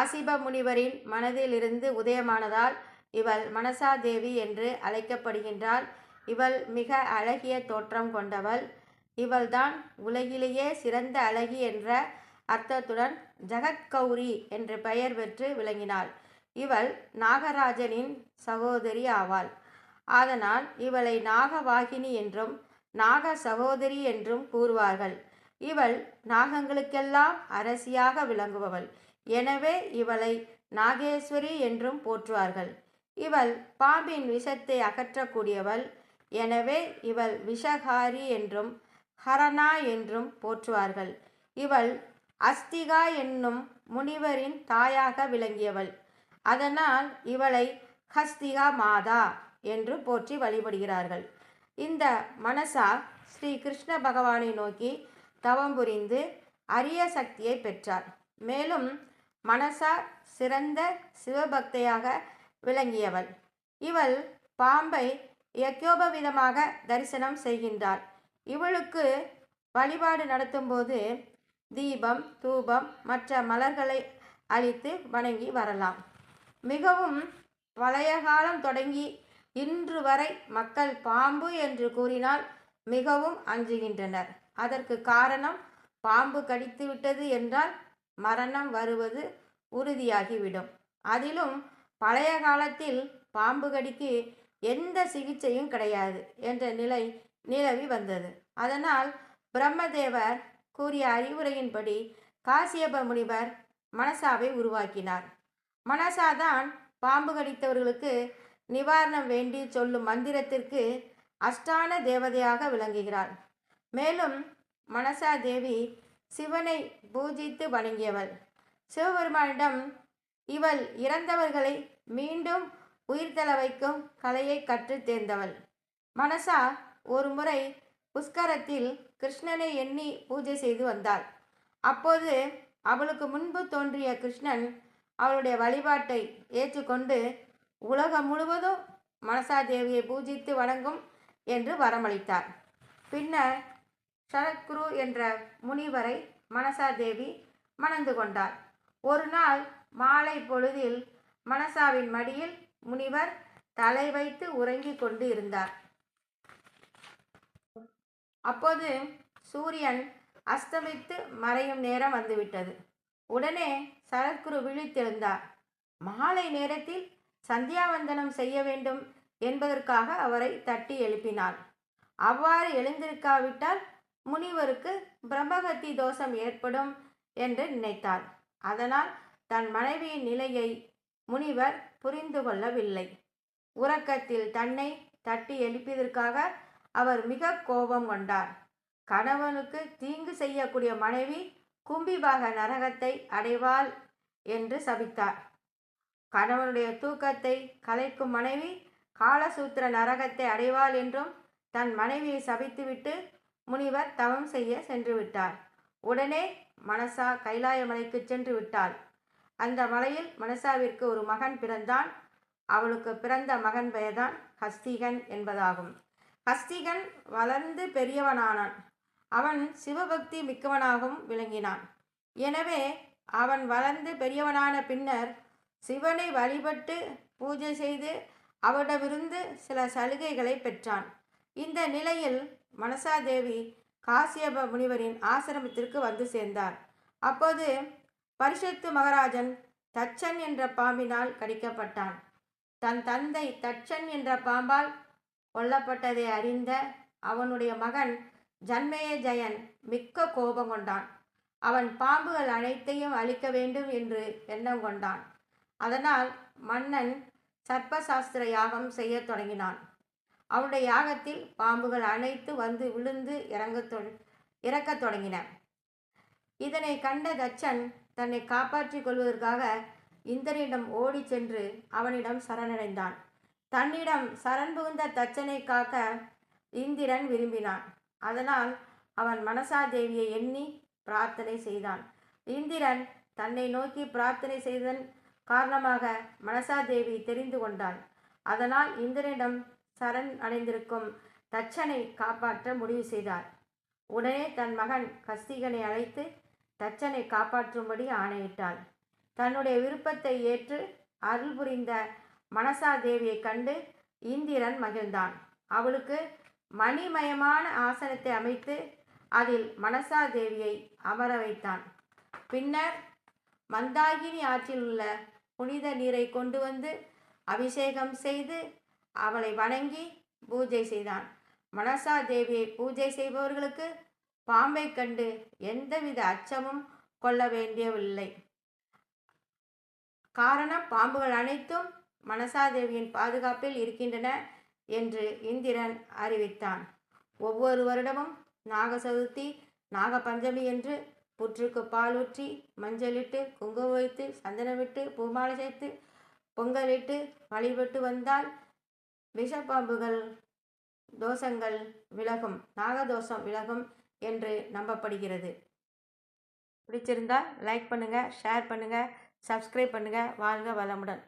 காசிப முனிவரின் மனதிலிருந்து உதயமானதால் இவள் மனசாதேவி என்று அழைக்கப்படுகின்றாள். இவள் மிக அழகிய தோற்றம் கொண்டவள். இவள்தான் உலகிலேயே சிறந்த அழகி என்ற அர்த்தத்துடன் ஜகத்கௌரி என்ற பெயர் பெற்று விளங்கினாள். இவள் நாகராஜனின் சகோதரி ஆவாள். அதனால் இவளை நாகவாகினி என்றும் நாக சகோதரி என்றும் கூறுவார்கள். இவள் நாகங்களுக்கெல்லாம் அரசியாக விளங்குபவள். எனவே இவளை நாகேஸ்வரி என்றும் போற்றுவார்கள். இவள் பாம்பின் விஷத்தை அகற்றக்கூடியவள். எனவே இவள் விஷகாரி என்றும் ஹரணா என்றும் போற்றுவார்கள். இவள் அஸ்திகா என்னும் முனிவரின் தாயாக விளங்கியவள். அதனால் இவளை ஹஸ்திகா மாதா என்று போற்றி வழிபடுகிறார்கள். இந்த மனசா ஸ்ரீ கிருஷ்ண பகவானை நோக்கி தவம் புரிந்து அரிய சக்தியை பெற்றார். மேலும் மனசா சிறந்த சிவபக்தையாக விளங்கியவள். இவள் பாம்பை யக்யோபவிதமாக தரிசனம் செய்கின்றாள். இவளுக்கு வழிபாடு நடத்தும்போது தீபம் தூபம் மற்ற மலர்களை அளித்து வணங்கி வரலாம். மிகவும் பழைய காலம் தொடங்கி இன்று வரை மக்கள் பாம்பு என்று கூறினால் மிகவும் அஞ்சுகின்றனர். அதற்கு காரணம் பாம்பு கடித்து விட்டது என்றால் மரணம் வருவது உறுதியாகிவிடும். அதிலும் பழைய காலத்தில் பாம்பு கடிக்கு எந்த சிகிச்சையும் கிடையாது என்ற நிலை நிலவி வந்தது. அதனால் பிரம்மதேவர் கூறிய அறிவுரையின்படி காசியப முனிவர் மனசாவை உருவாக்கினார். மனசாதான் பாம்பு கடித்தவர்களுக்கு நிவாரணம் வேண்டி சொல்லும் மந்திரத்திற்கு அஷ்டான தேவதையாக விளங்குகிறாள். மேலும் மனசா தேவி சிவனை பூஜித்து வணங்கியவள். சிவபெருமானிடம் இவள் இறந்தவர்களை மீண்டும் உயிர்த்தெழ வைக்கும் கலையை கற்று தேர்ந்தவள். மனசா ஒரு முறை புஷ்கரத்தில் கிருஷ்ணனை எண்ணி பூஜை செய்து வந்தாள். அப்போது அவளுக்கு முன்பு தோன்றிய கிருஷ்ணன் அவளுடைய வழிபாட்டை ஏற்றுக்கொண்டு உலகம் முழுவதும் மனசாதேவியை பூஜித்து வணங்கும் என்று வரமளித்தார். பின்னர் சரத்குரு என்ற முனிவரை மனசாதேவி மணந்து கொண்டார். ஒரு நாள் மாலை பொழுதில் மனசாவின் மடியில் முனிவர் தலை வைத்து உறங்கிக் கொண்டு இருந்தார். அப்போது சூரியன் அஸ்தமித்து மறையும் நேரம் வந்துவிட்டது. உடனே சரத்குரு விழித்தெழுந்தார். மாலை நேரத்தில் சந்தியாவந்தனம் செய்ய வேண்டும் என்பதற்காக அவரை தட்டி எழுப்பினார். அவ்வாறு எழுந்திருக்காவிட்டால் முனிவருக்கு பிரம்மகத்தி தோஷம் ஏற்படும் என்று நினைத்தார். அதனால் தன் மனைவியின் நிலையை முனிவர் புரிந்து கொள்ளவில்லை. உறக்கத்தில் தன்னை தட்டி எழுப்பியதற்காக அவர் மிக கோபம் கொண்டார். கணவனுக்கு தீங்கு செய்யக்கூடிய மனைவி கும்பிபாக நரகத்தை அடைவாள் என்று சபித்தார். கணவனுடைய தூக்கத்தை கலைக்கும் மனைவி காலசூத்திர நரகத்தை அடைவாள் என்றும் தன் மனைவியை சபித்துவிட்டு முனிவர் தவம் செய்ய சென்று விட்டார். உடனே மனசா கைலாய மலைக்கு சென்று விட்டாள். அந்த மலையில் மனசாவிற்கு ஒரு மகன் பிறந்தான். அவளுக்கு பிறந்த மகன் பெயர்தான் ஹஸ்திகன் என்பதாகும். ஹஸ்திகன் வளர்ந்து பெரியவனானான். அவன் சிவபக்தி மிக்கவனாகவும் விளங்கினான். எனவே அவன் வளர்ந்து பெரியவனான பின்னர் சிவனை வழிபட்டு பூஜை செய்து அவரிடமிருந்து சில சலுகைகளை பெற்றான். இந்த நிலையில் மனசாதேவி காசியப முனிவரின் ஆசிரமத்திற்கு வந்து சேர்ந்தார். அப்போது பரிஷத்து மகாராஜன் தச்சன் என்ற பாம்பினால் கடிக்கப்பட்டான். தன் தந்தை தச்சன் என்ற பாம்பால் கொல்லப்பட்டதை அறிந்த அவனுடைய மகன் ஜன்மேய ஜெயன் மிக்க கோபம் கொண்டான். அவன் பாம்புகள் அனைத்தையும் அழிக்க வேண்டும் என்று எண்ணம் கொண்டான். அதனால் மன்னன் சர்ப்பசாஸ்திர யாகம் செய்ய தொடங்கினான். அவனுடைய யாகத்தில் பாம்புகள் அனைத்து வந்து விழுந்து இறக்கத் தொடங்கின. இதனை கண்ட தச்சன் தன்னை காப்பாற்றிக் கொள்வதற்காக இந்திரனிடம் ஓடி சென்று அவனிடம் சரணடைந்தான். தன்னிடம் சரண் புகுந்த தச்சனை காக்க இந்திரன் விரும்பினான். அதனால் அவன் மனசாதேவியை எண்ணி பிரார்த்தனை செய்தான். இந்திரன் தன்னை நோக்கி பிரார்த்தனை செய்ததன் காரணமாக மனசாதேவி தெரிந்து கொண்டாள். அதனால் இந்திரனிடம் சரண் அடைந்திருக்கும் தச்சனை காப்பாற்ற முடிவு செய்தார். உடனே தன் மகன் ஹஸ்திகனை அழைத்து தச்சனை காப்பாற்றும்படி ஆணையிட்டாள். தன்னுடைய விருப்பத்தை ஏற்று அருள் புரிந்த மனசா தேவியை கண்டு இந்திரன் மகிழ்ந்தான். அவளுக்கு மணிமயமான ஆசனத்தை அமைத்து அதில் மனசா தேவியை அமர வைத்தான். பின்னர் மந்தாகினி ஆற்றில் உள்ள புனித நீரை கொண்டு வந்து அபிஷேகம் செய்து அவளை வணங்கி பூஜை செய்தான். மனசா தேவியை பூஜை செய்பவர்களுக்கு பாம்பை கண்டு எந்தவித அச்சமும் கொள்ள வேண்டியவில்லை. காரணம், பாம்புகள் அனைத்தும் மனசாதேவியின் பாதுகாப்பில் இருக்கின்றன என்று இந்திரன் அறிவித்தான். ஒவ்வொரு வருடமும் நாக சதுர்த்தி, நாக பஞ்சமி என்று புற்றுக்கு பால் ஊற்றி, மஞ்சளிட்டு, குங்குமம் வைத்து, சந்தனமிட்டு, பூமாலை சேர்த்து, பொங்கலிட்டு வழிபட்டு வந்தால் விஷப்பாம்புகள் தோஷங்கள் விலகும், நாகதோஷம் விலகும் என்று நம்பப்படுகிறது. பிடிச்சிருந்தா லைக் பண்ணுங்கள், ஷேர் பண்ணுங்கள், சப்ஸ்கிரைப் பண்ணுங்கள். வாழ்க வளமுடன்.